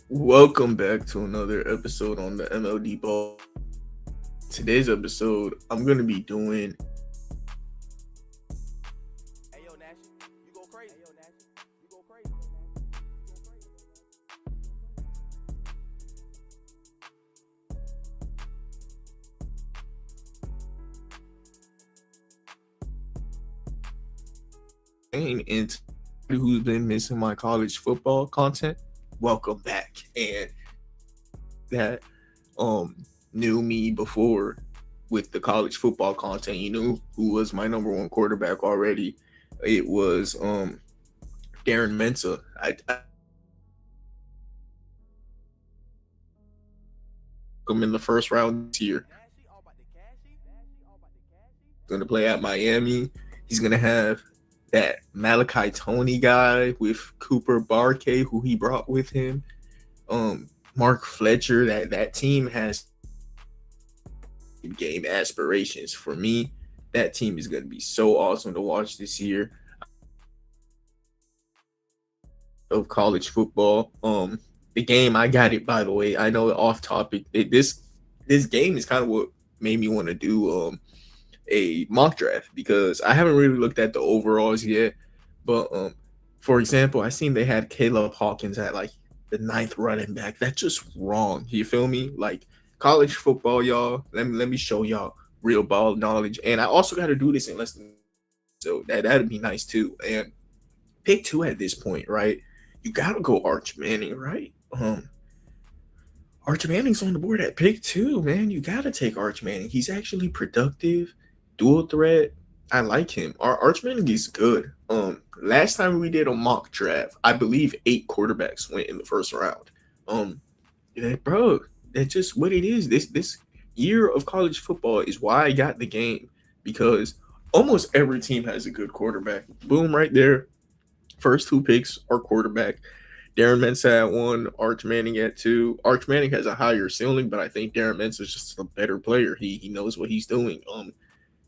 Welcome back to another episode on the MLD Ball. Today's episode, I'm going to be doing Hey yo, Nash, you go crazy. Hey yo, Nash, you go crazy. into who's been missing my college football content. Welcome back. And that knew me before with the college football content, you knew who was my number one quarterback already. It was Darren Mensa. I took him in the first round this year. Nashy, all about the cashy. Nashy, all about the cashy. Going to play at Miami. He's going to have that Malachi Tony guy with Cooper Barkay, who he brought with him. Mark Fletcher. That team has game aspirations. For me, that team is going to be so awesome to watch this year of college football. The game, I got it, by the way. I know off topic. This game is kind of what made me want to do a mock draft, because I haven't really looked at the overalls yet. But for example, I seen they had Caleb Hawkins at like the ninth running back. That's just wrong. You feel me? Like college football, y'all. Let me show y'all real ball knowledge. And I also got to do this in less than, so that'd be nice too. And pick two at this point, right? You gotta go Arch Manning, right? Arch Manning's on the board at pick two, man. You gotta take Arch Manning. He's actually productive, dual threat. I like him. Arch Manning is good. Last time we did a mock draft, I believe 8 quarterbacks went in the first round. Bro, that's just what it is. This year of college football is why I got the game, because almost every team has a good quarterback. Boom, right there. First 2 picks are quarterback. Darren Mensa at 1, Arch Manning at 2. Arch Manning has a higher ceiling, but I think Darren Mensa is just a better player. He knows what he's doing.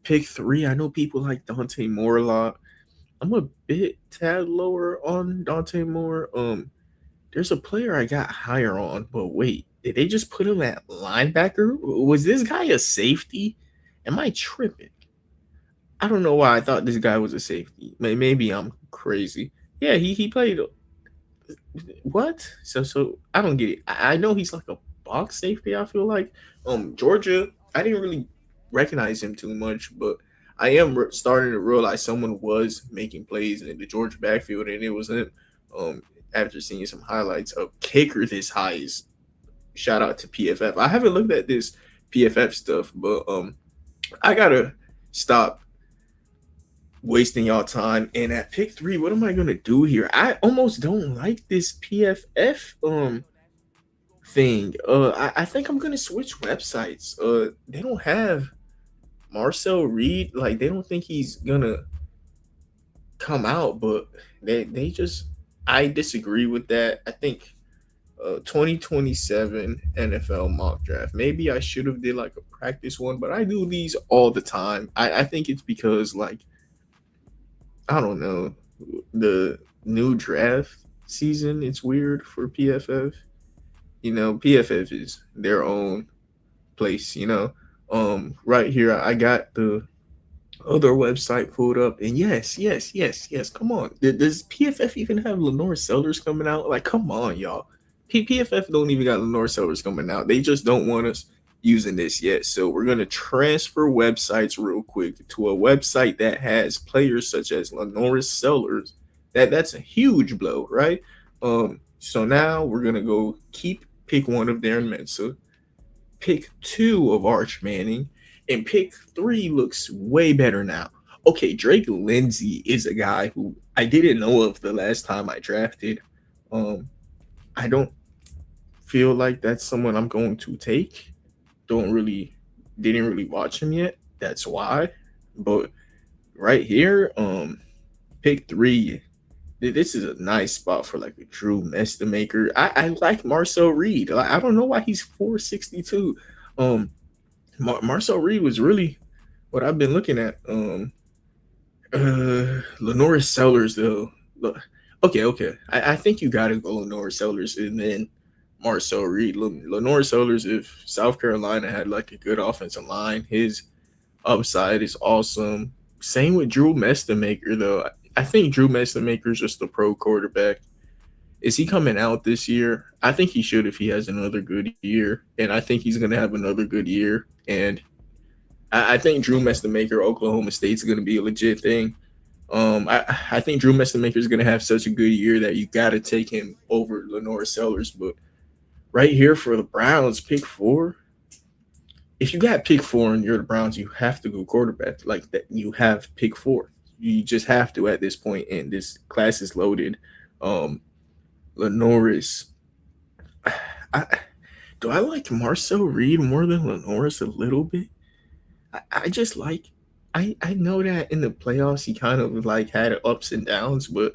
Pick 3, I know people like Dante Moore a lot. I'm a bit tad lower on Dante Moore. There's a player I got higher on, but wait, did they just put him at linebacker? Was this guy a safety? Am I tripping? I don't know why I thought this guy was a safety. Maybe I'm crazy. Yeah, he played. What? So I don't get it. I know he's like a box safety. I feel like Georgia. I didn't really recognize him too much, but I am starting to realize someone was making plays in the Georgia backfield, and it was him. After seeing some highlights of kicker this high, is shout out to PFF. I haven't looked at this PFF stuff, but I gotta stop wasting y'all time. And at pick 3, what am I gonna do here? I almost don't like this PFF thing. I think I'm gonna switch websites. They don't have Marcel Reed. Like, they don't think he's gonna come out, but they just, I disagree with that. I think 2027 NFL mock draft. Maybe I should have did like a practice one, but I do these all the time. I think it's because, like, I don't know, the new draft season, it's weird for PFF. PFF is their own place. Right here I got the other website pulled up, and yes. Come on, does PFF even have Lenore Sellers coming out? Like, come on, y'all. PFF don't even got Lenore Sellers coming out. They just don't want us using this yet. So we're gonna transfer websites real quick to a website that has players such as Lenore Sellers. That's a huge blow, right? So now we're gonna go keep pick 1 of Darren Mensa, pick 2 of Arch Manning, and pick 3 looks way better now. Okay, Drake Lindsay is a guy who I didn't know of the last time I drafted. I don't feel like that's someone I'm going to take. Didn't really watch him yet. That's why. But right here, pick 3. This is a nice spot for like a Drew Mestamaker. I like Marcel Reed. I don't know why he's 462. Marcel Reed was really what I've been looking at. Lenore Sellers though. Look, okay. I think you gotta go Lenore Sellers, and then Marcel Reed, Lenore Sellers. If South Carolina had like a good offensive line, his upside is awesome. Same with Drew Mestamaker though. I think Drew Mestamaker is just a pro quarterback. Is he coming out this year? I think he should if he has another good year, and I think he's gonna have another good year. And I think Drew Mestamaker, Oklahoma State's gonna be a legit thing. I think Drew Mestamaker is gonna have such a good year that you got to take him over Lenore Sellers. But right here for the Browns, pick four. If you got pick four and you're the Browns, you have to go quarterback like that. You have pick four. You just have to at this point, and this class is loaded. Um, Lenoris. I do I like Marcel Reed more than Lenoris a little bit. I just like. I know that in the playoffs he kind of like had ups and downs, but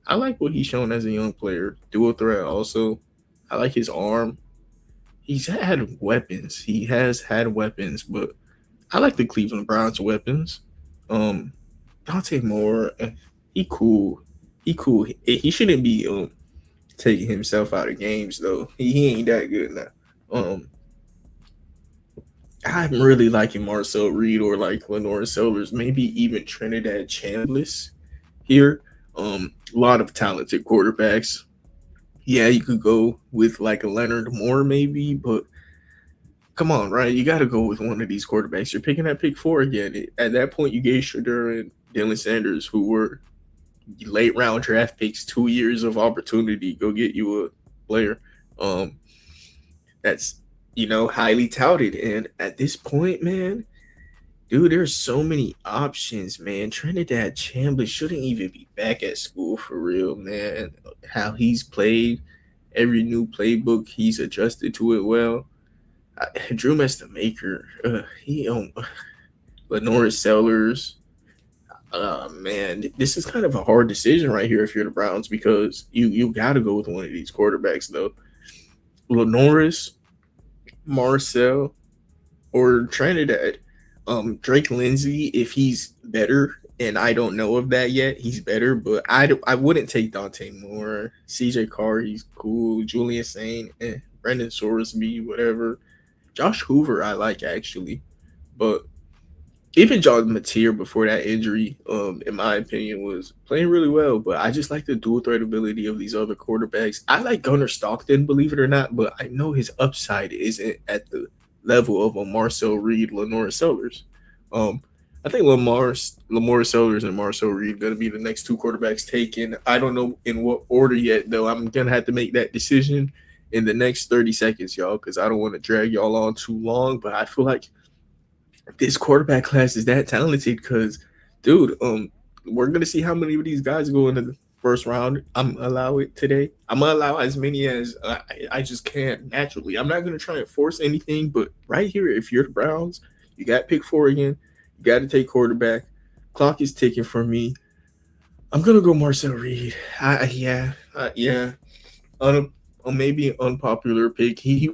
I like what he's shown as a young player. Dual threat also. I like his arm. He's had weapons. He has had weapons, but I like the Cleveland Browns weapons. Um, Dante Moore, he cool. He cool. He shouldn't be taking himself out of games though. He ain't that good now. I'm really liking Marcel Reed or like Lenore Sellers, maybe even Trinidad Chambliss here. A lot of talented quarterbacks. Yeah, you could go with like a Leonard Moore maybe, but come on, right? You got to go with one of these quarterbacks. You're picking at pick four again. At that point, you gave Shadur and Dylan Sanders, who were late round draft picks, 2 years of opportunity. Go get you a player. Um, that's highly touted. And at this point, man, dude, there's so many options, man. Trinidad Chambliss shouldn't even be back at school for real, man. How he's played every new playbook, he's adjusted to it well. Drew Mestamaker, he Lenore Sellers. Man, this is kind of a hard decision right here if you're the Browns because you got to go with one of these quarterbacks though. Lenoris, Marcel, or Trinidad. Drake Lindsay, if he's better, and I don't know of that yet, he's better, but I wouldn't take Dante Moore. CJ Carr, he's cool. Julian Saint, Brendan Sorsby, whatever. Josh Hoover, I like actually, but even John Mateer before that injury, in my opinion, was playing really well. But I just like the dual threat ability of these other quarterbacks. I like Gunnar Stockton, believe it or not, but I know his upside isn't at the level of a Marcel Reed, Lenore Sellers. Um, I think Lamar Sellers and Marcel Reed going to be the next two quarterbacks taken. I don't know in what order yet, though. I'm going to have to make that decision in the next 30 seconds, y'all, because I don't want to drag y'all on too long. But I feel like this quarterback class is that talented because, dude, we're gonna see how many of these guys go into the first round. I'm allow it today. I'm gonna allow as many as I just can naturally. I'm not gonna try and force anything, but right here, if you're the Browns, you got pick four again. You got to take quarterback. Clock is ticking for me. I'm gonna go Marcel Reed. Yeah. Maybe an unpopular pick. He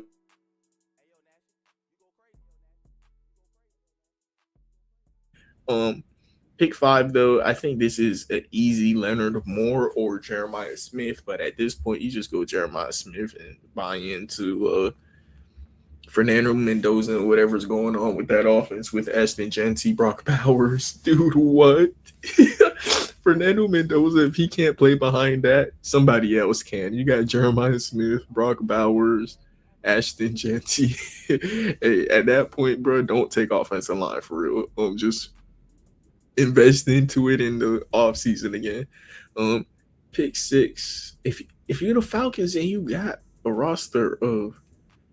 Um, Pick five though. I think this is an easy Leonard Moore or Jeremiah Smith, but at this point, you just go Jeremiah Smith and buy into Fernando Mendoza and whatever's going on with that offense with Ashton Jeanty, Brock Bowers. Dude, what? Fernando Mendoza, if he can't play behind that, somebody else can. You got Jeremiah Smith, Brock Bowers, Ashton Jeanty. Hey, at that point, bro, don't take offensive line for real. Just invest into it in the off season again. Um, Pick six. If you're the Falcons and you got a roster of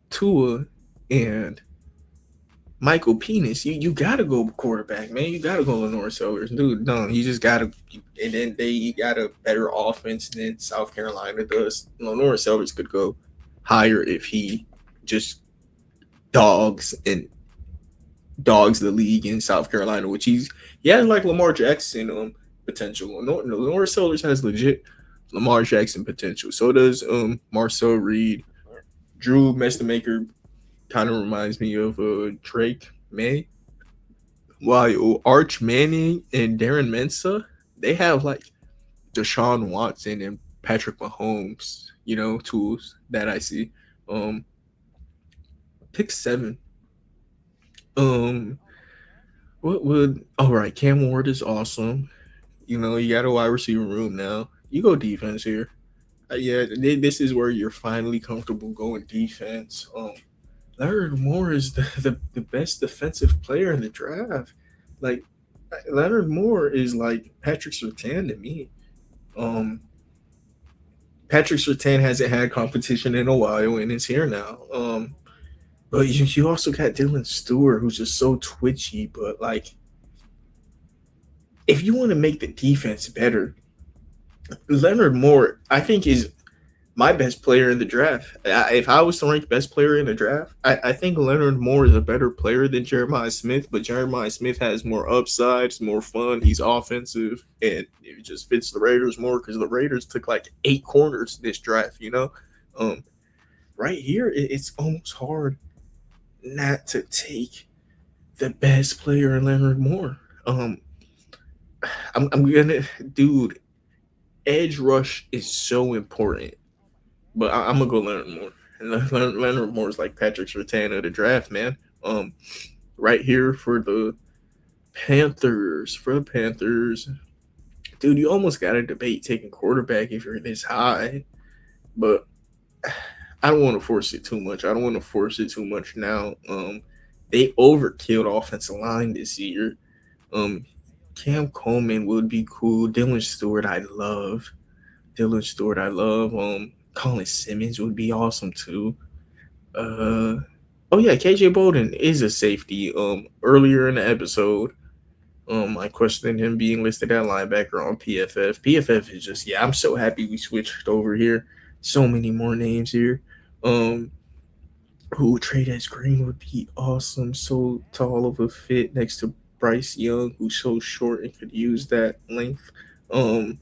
Tua and Michael Penis, you gotta go quarterback, man. You gotta go Lenore Sellers, dude. No, you just gotta, and then they got a better offense than South Carolina does. Lenore Sellers could go higher if he just dogs and dogs the league in South Carolina, which he has like Lamar Jackson potential. Lenore Sellers has legit Lamar Jackson potential. So does Marcel Reed. Drew Mestamaker kind of reminds me of Drake May. While Arch Manning and Darren Mensa, they have like Deshaun Watson and Patrick Mahomes, tools that I see. Um, Pick 7. Um, what would all right? Cam Ward is awesome. You know, you got a wide receiver room now. You go defense here. Yeah, this is where you're finally comfortable going defense. Leonard Moore is the best defensive player in the draft. Like Leonard Moore is like Patrick Surtain to me. Um, Patrick Surtain hasn't had competition in a while and it's here now. But you also got Dylan Stewart, who's just so twitchy. But like, if you want to make the defense better, Leonard Moore, I think, is my best player in the draft. If I was to rank best player in the draft, I think Leonard Moore is a better player than Jeremiah Smith, but Jeremiah Smith has more upsides, more fun. He's offensive, and it just fits the Raiders more because the Raiders took like 8 corners this draft, you know? Um, right here, it's almost hard not to take the best player in Leonard Moore. Um, I'm gonna, dude, edge rush is so important. But I'm gonna go Leonard Moore. And Leonard Moore is like Patrick Surtain of the draft, man. Right here for the Panthers. For the Panthers, dude, you almost got to debate taking quarterback if you're this high. But I don't want to force it too much. I don't want to force it too much now. They overkilled offensive line this year. Um, Cam Coleman would be cool. Dylan Stewart, I love. Dylan Stewart, I love. Colin Simmons would be awesome too. Uh, oh yeah, KJ Bolden is a safety. Earlier in the episode, I questioned him being listed at linebacker on PFF. PFF is just I'm so happy we switched over here. So many more names here. Um, who trade as Green would be awesome. So tall of a fit next to Bryce Young, who's so short and could use that length. Um,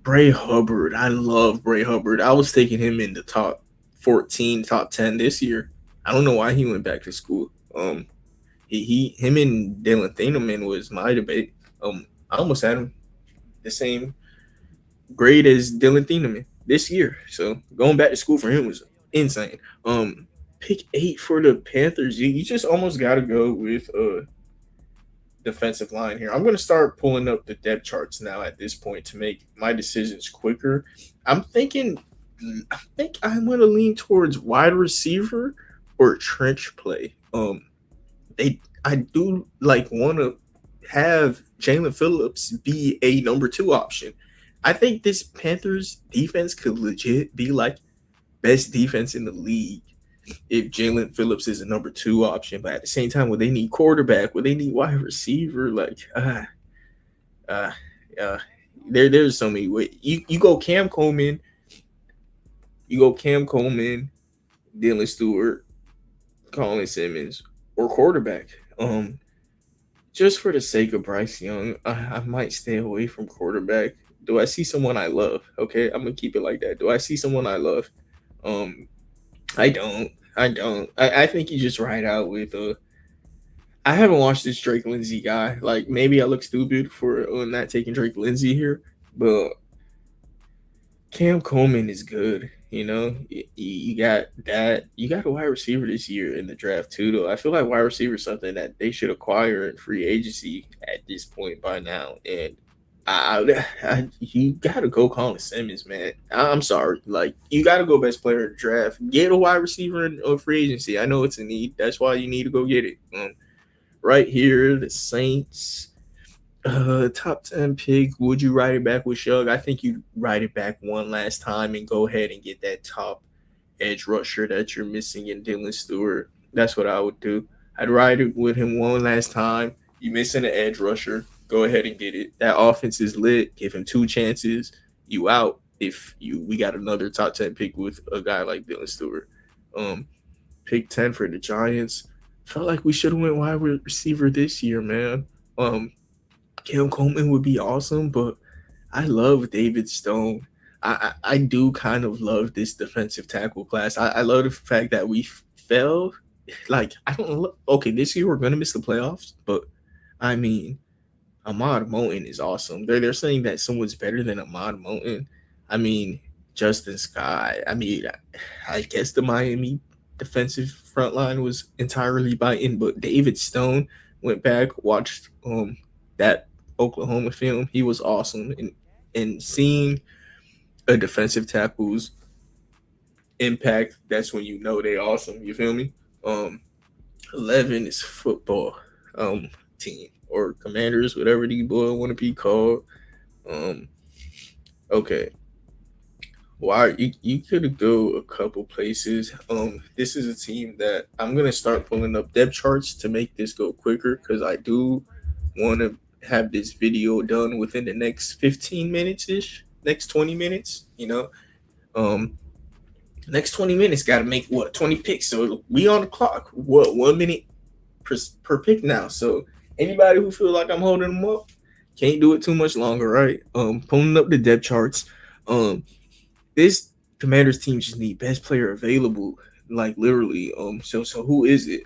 Bray Hubbard. I love Bray Hubbard. I was taking him in the top 14, top 10 this year. I don't know why he went back to school. Him and Dylan Thieneman was my debate. I almost had him the same grade as Dylan Thieneman this year. So going back to school for him was insane. Pick 8 for the Panthers. You just almost got to go with defensive line here. I'm going to start pulling up the depth charts now at this point to make my decisions quicker. I think I'm going to lean towards wide receiver or trench play. I do like want to have Jalen Phillips be a number 2 option. I think this Panthers defense could legit be like best defense in the league if Jalen Phillips is a number 2 option. But at the same time, would they need quarterback? Would they need wide receiver? Like, uh, uh, there's so many ways. You go Cam Coleman, Dylan Stewart, Colin Simmons, or quarterback. Just for the sake of Bryce Young, I might stay away from quarterback. Do I see someone I love? Okay, I'm gonna keep it like that. Do I see someone I love? I don't. I think you just ride out with I haven't watched this Drake Lindsay guy. Like maybe I look stupid for not taking Drake Lindsay here, but Cam Coleman is good. You know, you got that. You got a wide receiver this year in the draft too, though. I feel like wide receiver is something that they should acquire in free agency at this point by now. And you got to go Colin Simmons, man. I'm sorry. Like, you got to go best player in the draft. Get a wide receiver in free agency. I know it's a need. That's why you need to go get it. Right here, the Saints. Top 10 pick. Would you ride it back with Shug? I think you ride it back one last time and go ahead and get that top edge rusher that you're missing in Dylan Stewart. That's what I would do. I'd ride it with him one last time. You missing an edge rusher. Go ahead and get it. That offense is lit. Give him 2 chances. You out if we got another top 10 pick with a guy like Dylan Stewart. Pick 10 for the Giants. Felt like we should have went wide receiver this year, man. Cam Coleman would be awesome, but I love David Stone. I do kind of love this defensive tackle class. I love the fact that we fell. Like, I don't okay, this year we're gonna miss the playoffs, but I mean, Ahmad Moten is awesome. They're saying that someone's better than Ahmad Moten. I mean, Justin Scott. I mean, I guess the Miami defensive front line was entirely biting, but David Stone went back, watched that Oklahoma film. He was awesome, and seeing a defensive tackle's impact, that's when you know they awesome. You feel me? Um, 11 is football team or Commanders, whatever these boys want to be called. Um, okay, why you could go a couple places. This is a team that I'm gonna start pulling up depth charts to make this go quicker because I do want to have this video done within the next 15 minutes ish, next 20 minutes. Um, next 20 minutes got to make what 20 picks, so we on the clock. What 1 minute per pick now? So anybody who feel like I'm holding them up can't do it too much longer, right? Pulling up the depth charts. This Commanders team just need best player available, like literally. So who is it?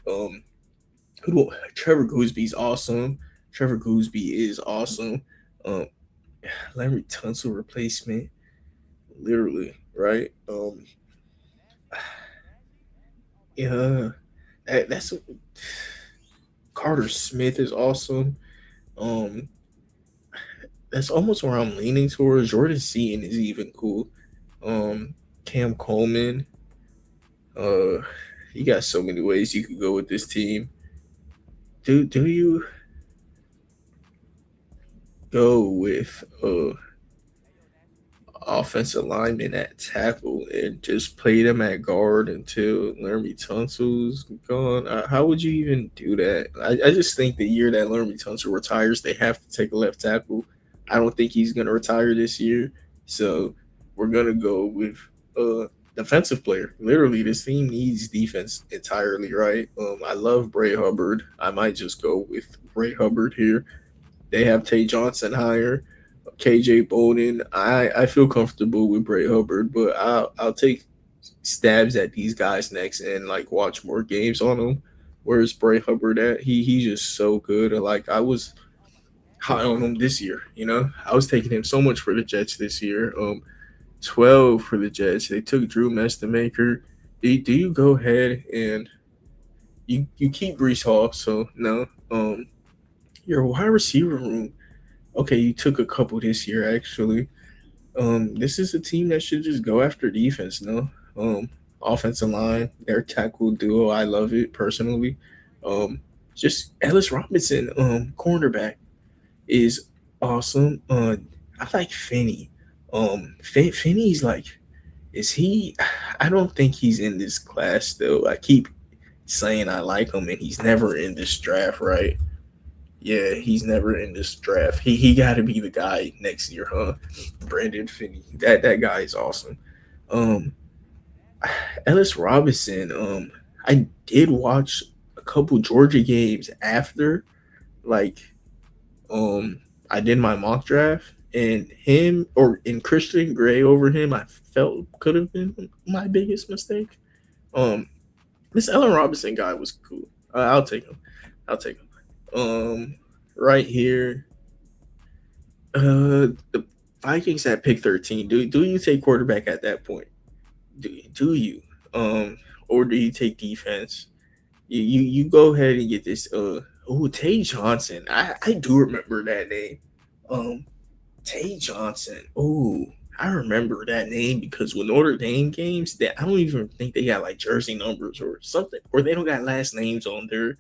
Trevor Goosby's awesome. Trevor Goosby is awesome. Um, Larry Tunsil replacement, literally, right? Yeah, that's Carter Smith is awesome. Um, that's almost where I'm leaning towards. Jordan Seaton is even cool. Um, Cam Coleman. Uh, you got so many ways you could go with this team. Do you go with offensive lineman at tackle and just play them at guard until Laramie Tunsil's gone? How would you even do that? I just think the year that Laramie Tunsil retires, they have to take a left tackle. I don't think he's going to retire this year. So we're going to go with a defensive player. Literally, this team needs defense entirely, right? I love Bray Hubbard. I might just go with Bray Hubbard here. They have Tay Johnson higher. KJ Bolden. I feel comfortable with Bray Hubbard, but I'll take stabs at these guys next and like watch more games on them. Where's Bray Hubbard at? He's just so good. Like I was high on him this year. I was taking him so much for the Jets this year. 12 for the Jets. They took Drew Mestemaker. Do you go ahead and you keep Brees Hall? So no. Your wide receiver room. Okay, you took a couple this year actually. This is a team that should just go after defense, no? Offensive line, their tackle duo, I love it personally. Just Ellis Robinson, cornerback is awesome. I like Finney. Finney's like, is he? I don't think he's in this class though. I keep saying I like him, and he's never in this draft, right? Yeah, he's never in this draft. He got to be the guy next year, huh? Brandon Finney. That guy is awesome. Um, Ellis Robinson. I did watch a couple Georgia games after, like, I did my mock draft, and him or in Christian Gray over him, I felt could have been my biggest mistake. Um, this Ellen Robinson guy was cool. I'll take him. I'll take him. Right here, the Vikings at pick 13. Do you take quarterback at that point? Do you? Or do you take defense? You go ahead and get this. Tay Johnson. I do remember that name. Tay Johnson. Oh, I remember that name because with Notre Dame games, that I don't even think they got like jersey numbers or something, or they don't got last names on their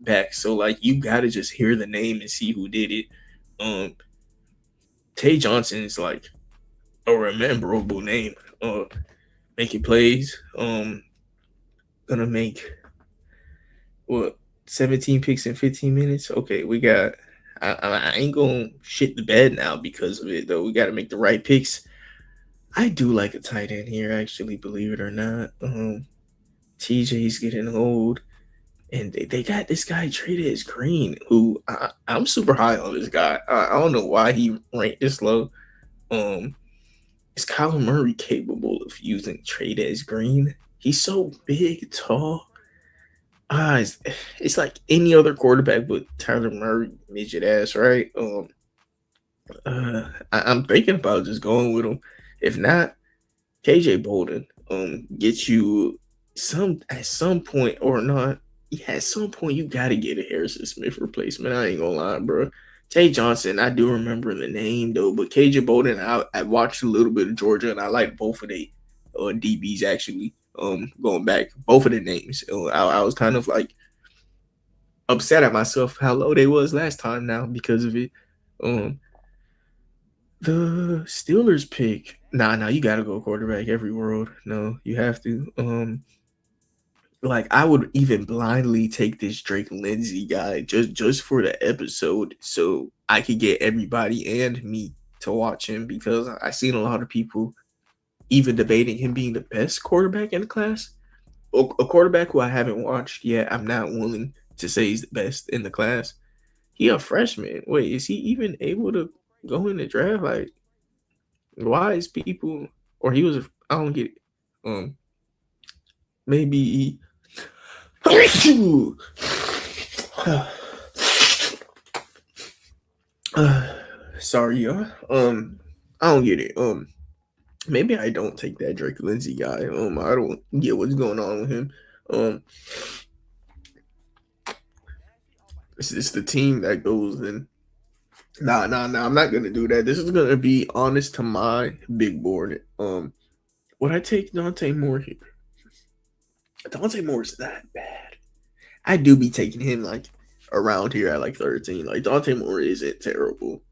back. So like you gotta just hear the name and see who did it. Tay Johnson is like a rememberable name. Making plays. Gonna make what 17 picks in 15 minutes. Okay, we got. I ain't gonna shit the bed now because of it though. We got to make the right picks. I do like a tight end here, actually, believe it or not. TJ's getting old. And they got this guy Trey'Dez Green, who I'm super high on this guy. I don't know why he ranked this low. Is Kyler Murray capable of using Trey'Dez Green? He's so big, tall. It's like any other quarterback but Tyler Murray, midget ass, right? I'm thinking about just going with him. If not, KJ Bolden get you some at some point or not. Yeah, at some point you gotta get a Harrison Smith replacement. I ain't gonna lie, bro. Tay Johnson, I do remember the name though, but KJ Bolden, I watched a little bit of Georgia and I like both of the DBs actually. Going back, both of the names. I was kind of like upset at myself how low they was last time now because of it. The Steelers pick. Nah, you gotta go quarterback every world. No, you have to. Like I would even blindly take this Drake Lindsay guy just for the episode, so I could get everybody and me to watch him because I seen a lot of people even debating him being the best quarterback in the class. A quarterback who I haven't watched yet. I'm not willing to say he's the best in the class. He a freshman. Wait, is he even able to go in the draft? Like, why is people or he was? I don't get it. Maybe. Sorry, y'all. I don't get it. Maybe I don't take that Drake Lindsay guy. I don't get what's going on with him. It's the team that goes in. Nah. I'm not gonna do that. This is gonna be honest to my big board. Would I take Dante Moore here? Dante Moore is not bad. I do be taking him like around here at like 13. Like Dante Moore isn't terrible.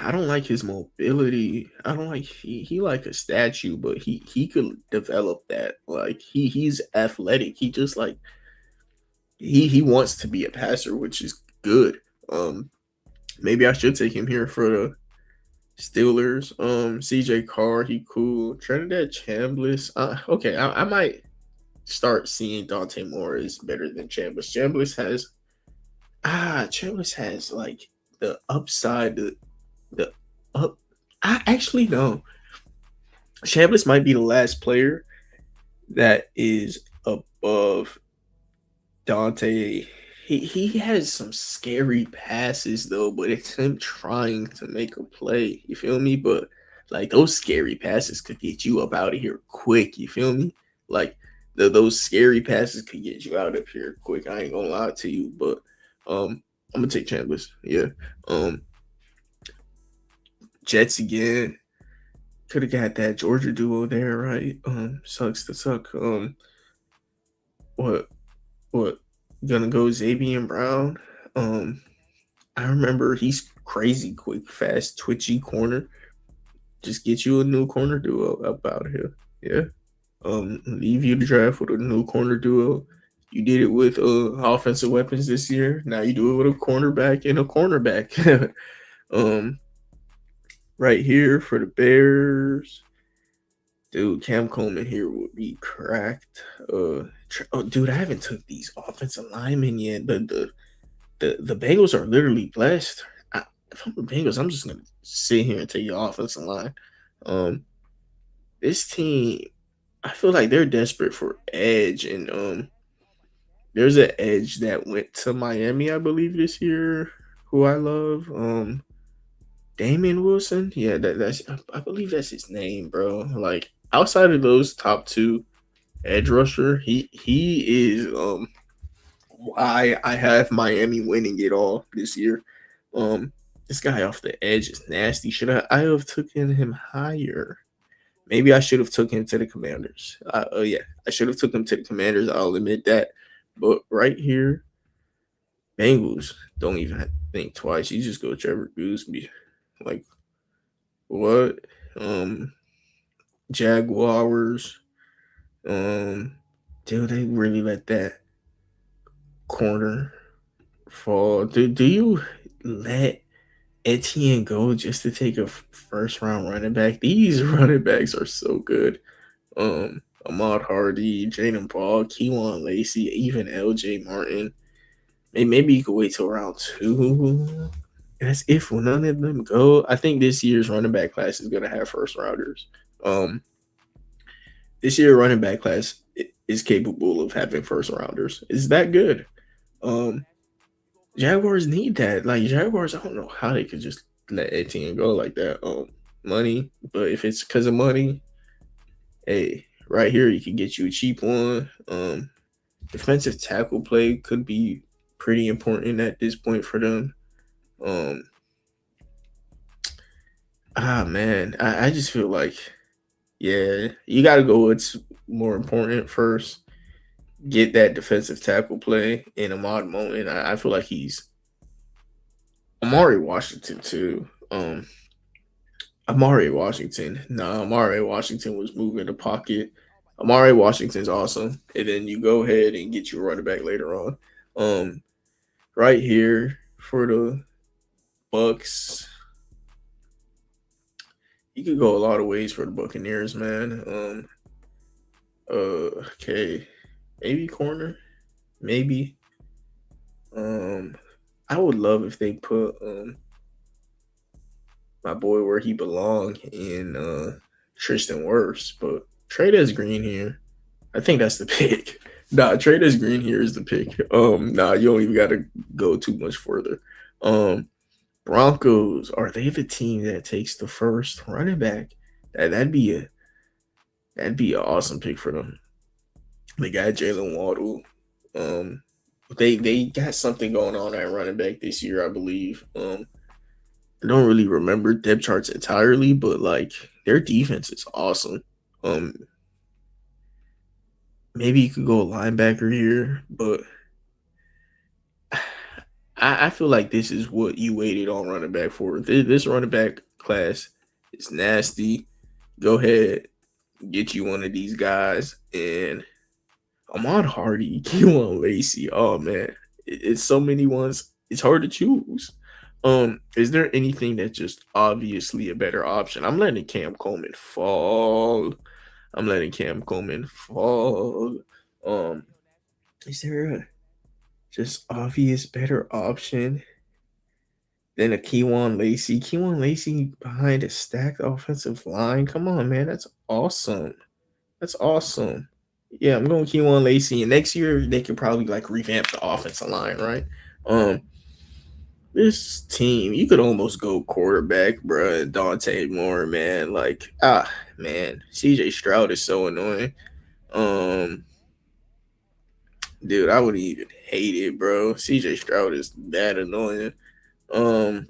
I don't like his mobility. I don't like he like a statue, but he could develop that. Like he's athletic. He just like he wants to be a passer, which is good. Maybe I should take him here for the Steelers. CJ Carr, he cool. Trinidad Chambliss. Okay, I might start seeing Dante Moore is better than Chambliss. Chambliss has like the upside, the up. I actually know Chambliss might be the last player that is above Dante. He has some scary passes though, but it's him trying to make a play. You feel me? But like those scary passes could get you up out of here quick. You feel me? Like those scary passes could get you out of here quick. I ain't gonna lie to you, but I'm gonna take Chambliss. Yeah. Jets again. Could have got that Georgia duo there, right? Sucks to suck. What? Gonna go Xavier Brown. I remember he's crazy quick, fast, twitchy corner. Just get you a new corner duo up out of here. Yeah. Leave you to draft with a new corner duo. You did it with offensive weapons this year. Now you do it with a cornerback and a cornerback. Right here for the Bears. Dude, Cam Coleman here would be cracked. Dude, I haven't took these offensive linemen yet. The Bengals are literally blessed. If I'm the Bengals, I'm just gonna sit here and take your offensive line. This team, I feel like they're desperate for edge, and there's an edge that went to Miami, I believe, this year, who I love. Damian Wilson, yeah, that's I believe that's his name, bro. Like outside of those top two edge rusher, he is why I have Miami winning it all this year. This guy off the edge is nasty. Should I have taken him higher? Maybe I should have took him to the Commanders. Yeah, I should have took him to the Commanders. I'll admit that. But right here, Bengals don't even have to think twice. You just go Trevor Gooseby. Like what? Jaguars. Dude, they really let that corner fall. Do you let Etienne go just to take a first round running back? These running backs are so good. Ahmad Hardy, Jaden Paul, Keelan Lacey, even LJ Martin. Maybe you could wait till round 2. That's if none of them go. I think this year's running back class is gonna have first rounders. This year running back class is capable of having first rounders. Is that good? Jaguars need that. Like Jaguars, I don't know how they could just let Etienne go like that. money. But if it's because of money, hey, right here you can get you a cheap one. Defensive tackle play could be pretty important at this point for them. Um, man, I just feel like yeah, you got to go what's more important first. Get that defensive tackle play in a mod moment. I feel like he's Amari Washington too. Amari Washington. Nah, Amari Washington was moving the pocket. Amari Washington's awesome. And then you go ahead and get your running back later on. Um, right here for the Bucks. You could go a lot of ways for the Buccaneers, man. Okay. Maybe corner. Maybe. Um I would love if they put my boy where he belong in Tristan Wirfs, but trade as Green here. I think that's the pick. Nah, trade as Green here is the pick. Nah, you don't even gotta go too much further. Um Broncos, are they the team that takes the first running back? That'd be an awesome pick for them. They got Jalen Waddle. Um they got something going on at running back this year, I believe. I don't really remember depth charts entirely, but like their defense is awesome. Um, maybe you could go linebacker here, but I feel like this is what you waited on running back for. This running back class is nasty. Go ahead, get you one of these guys, and Ahmad Hardy, Keelan Lacey. Oh man, it's so many ones. It's hard to choose. Is there anything that's just obviously a better option? I'm letting Cam Coleman fall. I'm letting Cam Coleman fall. Um, is there a just obvious better option than a Keywan Lacey? Keywan Lacey behind a stacked offensive line. Come on, man, that's awesome. That's awesome. Yeah, I'm going Keywan Lacey, and next year they could probably like revamp the offensive line, right? Um, this team, you could almost go quarterback, bro. Dante Moore, man. Like, man, CJ Stroud is so annoying. Um, dude, I would even hate it, bro. CJ Stroud is that annoying. Um,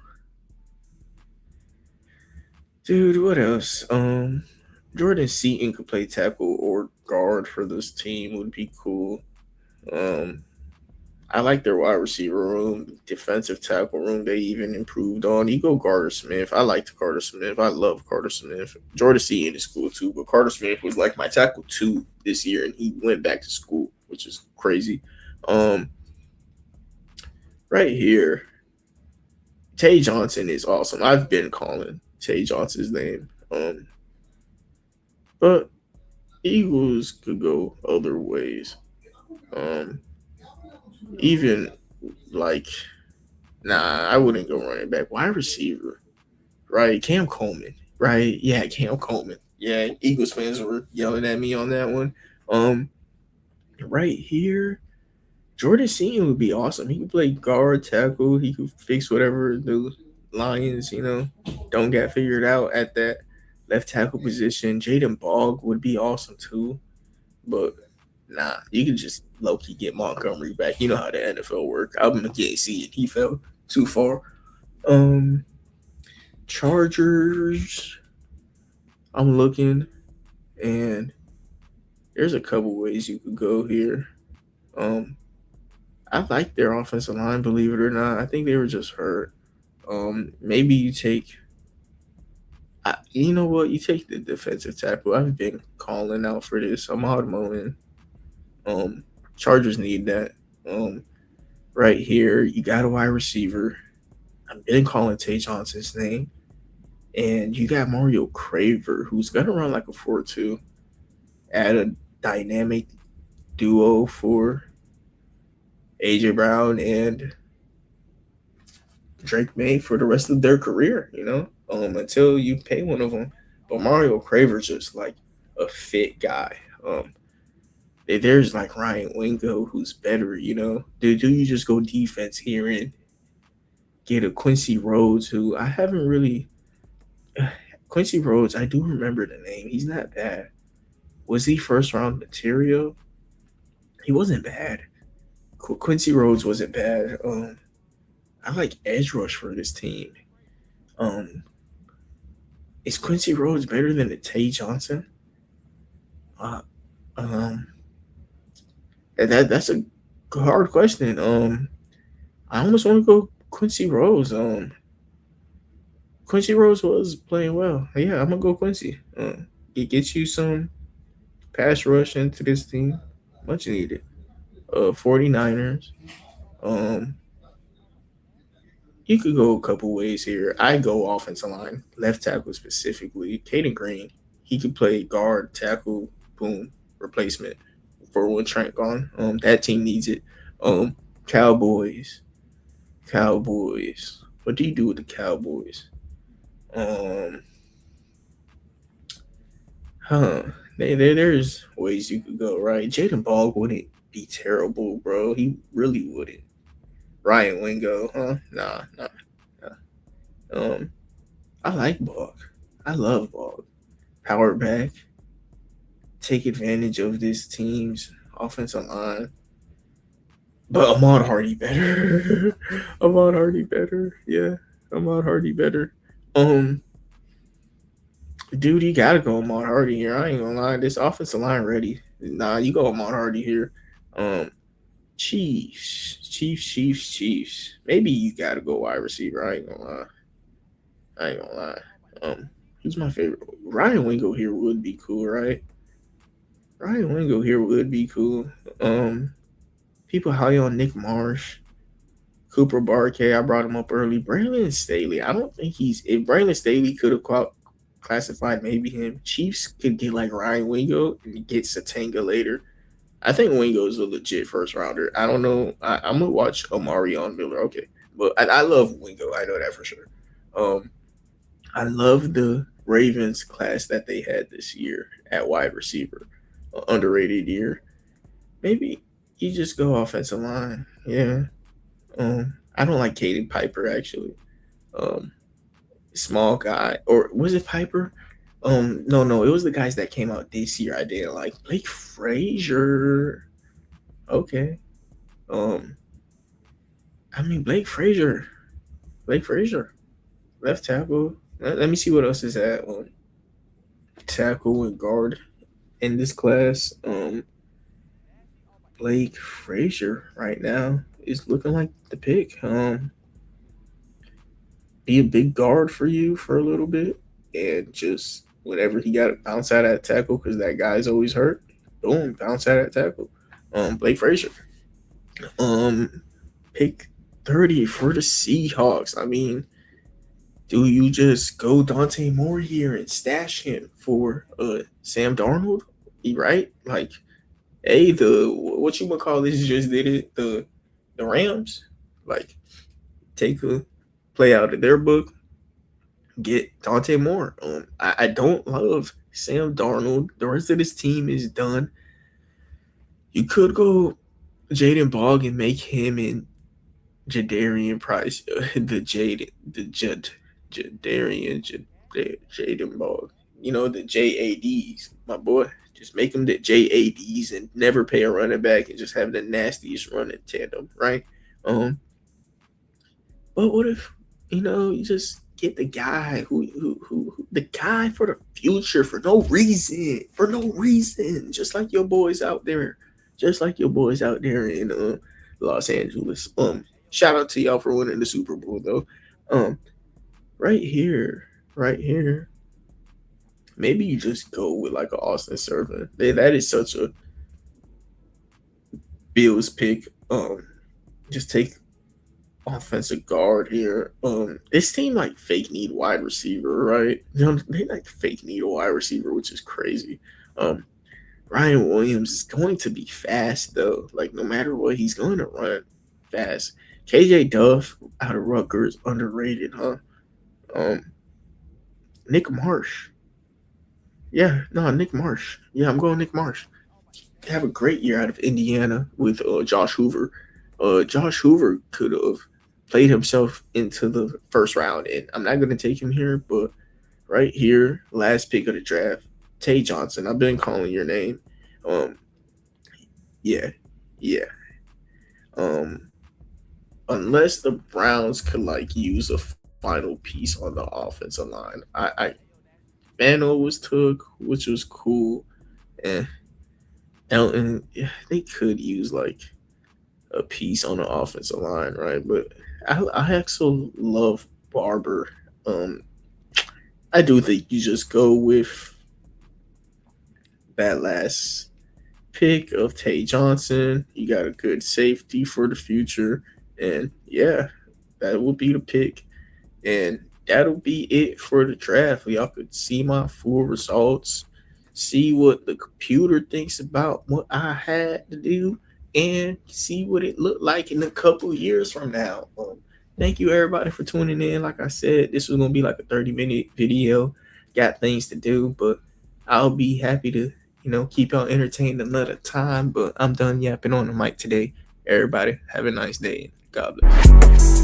dude, what else? Jordan Seaton could play tackle or guard for this team would be cool. Um, I like their wide receiver room, defensive tackle room. They even improved on. You go Carter Smith. I liked Carter Smith. I love Carter Smith. Jordan Seaton is cool too, but Carter Smith was like my tackle two this year, and he went back to school, which is crazy. Um, right here, Tay Johnson is awesome. I've been calling Tay Johnson's name. But Eagles could go other ways. Um, even like, nah, I wouldn't go running back. Wide receiver, right? Cam Coleman, right? Yeah, Cam Coleman. Yeah, Eagles fans were yelling at me on that one. Um, right here, Jordan Seaton would be awesome. He could play guard, tackle. He could fix whatever the Lions, don't get figured out at that left tackle position. Jaden Bogg would be awesome too. But nah, you can just low key get Montgomery back. You know how the NFL work. I'm against see it. He fell too far. Um, Chargers. I'm looking, and there's a couple ways you could go here. Um, I like their offensive line, believe it or not. I think they were just hurt. Maybe you take. You know what? You take the defensive tackle. I've been calling out for this. I'm out of moment. Chargers need that. Um, right here, you got a wide receiver. I've been calling Tay Johnson's name, and you got Mario Craver, who's gonna run like a 4-2. Add a dynamic duo for AJ Brown and Drake May for the rest of their career. Until you pay one of them. But Mario Craver's just like a fit guy. There's like Ryan Wingo who's better, Do you just go defense here and get a Quincy Rhodes who I haven't really Quincy Rhodes, I do remember the name. He's not bad. Was he first round material? He wasn't bad. Quincy Rhodes wasn't bad. I like edge rush for this team. Um, is Quincy Rhodes better than the Tay Johnson? Uh, um, that's a hard question. I almost want to go Quincy Rhodes. Quincy Rhodes was playing well. Yeah, I'm gonna go Quincy. It gets you some pass rush into this team, much needed. 49ers. Um, you could go a couple ways here. I go offensive line, left tackle specifically. Caden Green, he could play guard, tackle, boom, replacement for when Trent gone. That team needs it. Um, Cowboys, Cowboys. What do you do with the Cowboys? Um, huh? There's ways you could go, right? Jaden Ball wouldn't be terrible, bro. He really wouldn't. Ryan Wingo, huh? Nah. Um, I like Bog. I love Bog. Power back. Take advantage of this team's offensive line. But Ahmad Hardy better. Ahmad Hardy better. Yeah. Ahmad Hardy better. Um, dude, you gotta go Ahmad Hardy here. I ain't gonna lie. This offensive line ready. Nah, you go Ahmad Hardy here. Um, Chiefs. Maybe you gotta go wide receiver. I ain't gonna lie. Who's my favorite? Ryan Wingo here would be cool, right? Ryan Wingo here would be cool. People high on Nick Marsh, Cooper Barkay. I brought him up early. Braylon Staley. I don't think he's. If Braylon Staley could have classified, maybe him. Chiefs could get like Ryan Wingo and get Satanga later. I think Wingo is a legit first rounder. I don't know. I'm gonna watch Omarion Miller. Okay, but I love Wingo. I know that for sure. Um, I love the Ravens class that they had this year at wide receiver. Underrated year. Maybe you just go offensive line. Yeah. I don't like Caden Piper actually. Um, Small guy, or was it Piper? No, it was the guys that came out this year. I didn't like Blake Frazier. Okay. Um, I mean Blake Frazier, left tackle. Let me see what else is at tackle and guard in this class. Blake Frazier right now is looking like the pick. Be a big guard for you for a little bit, and just whenever he got to bounce out at tackle because that guy's always hurt. Boom, bounce out at tackle. Blake Frazier. Um, Pick 30 for the Seahawks. I mean, do you just go Dante Moore here and stash him for Sam Darnold? Right? Like, hey, the what you gonna call this just did it. The Rams, like, take a play out of their book, get Dante Moore. I don't love Sam Darnold. The rest of this team is done. You could go Jaden Bog and make him and Jadarian Price, Jaden Bog. You know, the JADs, my boy. Just make them the JADs and never pay a running back and just have the nastiest running tandem, right? But what if you just get the guy who the guy for the future for no reason, just like your boys out there, in Los Angeles. Shout out to y'all for winning the Super Bowl though. Right here, maybe you just go with like an Austin Servant. That is such a Bills pick. Just take offensive guard here. This team like fake need wide receiver, right? They like fake need a wide receiver, which is crazy. Ryan Williams is going to be fast though. Like no matter what, he's going to run fast. KJ Duff out of Rutgers, underrated, huh? Nick Marsh. Yeah, no, Nick Marsh. Yeah, I'm going Nick Marsh. Have a great year out of Indiana with Josh Hoover. Josh Hoover could have played himself into the first round, and I'm not going to take him here, but right here, last pick of the draft, Tay Johnson. I've been calling your name. Um, yeah, yeah. Um, unless the Browns could like use a final piece on the offensive line, I Fano was took, which was cool, and Elton, yeah, they could use like a piece on the offensive line, right? But I also love Barber. Um, I do think you just go with that last pick of Tay Johnson. You got a good safety for the future, and yeah, that will be the pick. And that'll be it for the draft. Y'all could see my full results, see what the computer thinks about what I had to do, and see what it looked like in a couple years from now. Thank you everybody for tuning in. Like I said, this was gonna be like a 30-minute video. Got things to do, but I'll be happy to, keep y'all entertained another time. But I'm done yapping on the mic today. Everybody have a nice day. God bless.